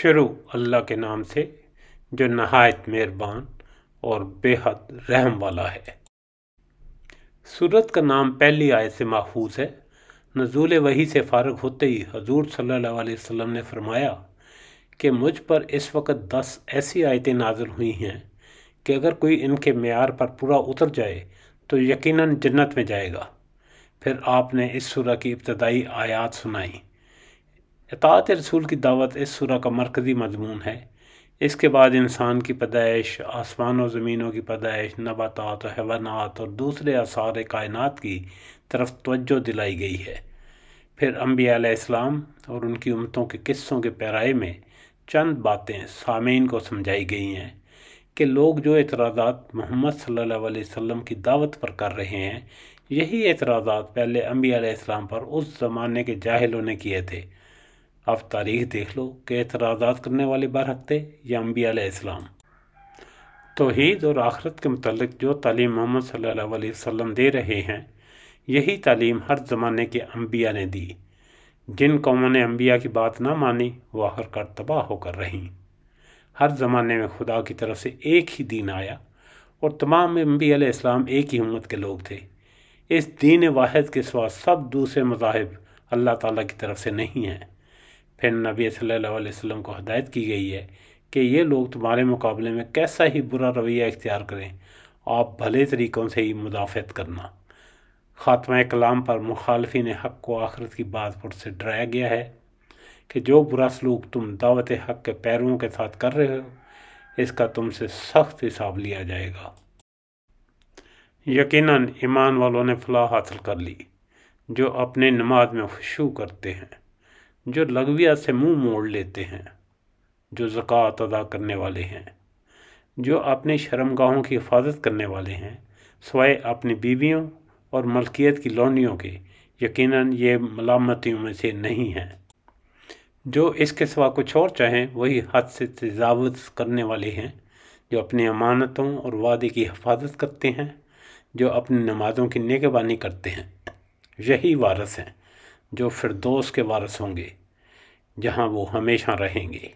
शुरू अल्लाह के नाम से जो नहायत मेहरबान और बेहद रहम वाला है। सूरत का नाम पहली आयत से माखूज है। नज़ूल वही से फ़ारिग होते ही हजूर सल्लल्लाहु अलैहि वसल्लम ने फरमाया कि मुझ पर इस वक्त 10 ऐसी आयतें नाज़िल हुई हैं कि अगर कोई इनके मेयार पर पूरा उतर जाए तो यकीनन जन्नत में जाएगा। फिर आपने इस सूरह की इब्तदाई आयात सुनाई। इताअत रसूल की दावत इस सूरह का मरकज़ी मज़मून है। इसके बाद इंसान की पैदाइश, आसमान और ज़मीनों की पैदाइश, नबातात और हैवानात और दूसरे आसार कायनात की तरफ तवज्जो दिलाई गई है। फिर अंबिया अलैहिस्सलाम और उनकी उम्मतों के किस्सों के पैराए में चंद बातें सामीन को समझाई गई हैं कि लोग जो एतराज़ात मोहम्मद सल्लल्लाहु अलैहि वसल्लम की दावत पर कर रहे हैं, यही एतराज़ात पहले अंबिया अलैहिस्सलाम पर उस ज़माने के जाहिलों ने किए थे। अब तारीख़ देख लो कि एतराज़ात करने वाले बरहक थे या अंबिया अलैहिस्सलाम। तौहीद और आखिरत के मुतल्लिक़ जो तालीम मोहम्मद सल्लल्लाहु अलैहि वसल्लम दे रहे हैं, यही तालीम हर ज़माने के अंबिया ने दी। जिन कौमों ने अंबिया की बात ना मानी वो आखिरकार तबाह होकर रहीं। हर ज़माने में खुदा की तरफ से एक ही दीन आया और तमाम अंबिया अलैहिस्सलाम एक ही उम्मत के लोग थे। इस दीन वाहिद के सिवा सब दूसरे मज़ाहिब अल्लाह ताला की तरफ से नहीं हैं। फिर नबी सल्लल्लाहु अलैहि वसल्लम को हदायत की गई है कि ये लोग तुम्हारे मुकाबले में कैसा ही बुरा रवैया इख्तियार करें, आप भले तरीक़ों से ही मुदाफ़त करना। ख़ात्मा कलाम पर मुखालफिन हक़ को आखिरत की बात से डराया गया है कि जो बुरा सलूक तुम दावत हक़ के पैरों के साथ कर रहे हो, इसका तुमसे सख्त हिसाब लिया जाएगा। यकीनन ईमान वालों ने फलाह हासिल कर ली, जो अपने नमाज में खुशू करते हैं, जो लगविया से मुंह मोड़ लेते हैं, जो ज़कात अदा करने वाले हैं, जो अपनी शर्मगाहों की हिफाजत करने वाले हैं, सिवाय अपनी बीवियों और मलकियत की लौंडियों के। यकीनन ये मलामतियों में से नहीं हैं। जो इसके सिवा कुछ और चाहें वही हद से तजावुज़ करने वाले हैं, जो अपनी अमानतों और वादे की हिफाजत करते हैं, जो अपनी नमाज़ों की नेगहबानी करते हैं। यही वारिस हैं जो फिरदौस के वारिस होंगे, जहाँ वो हमेशा रहेंगे।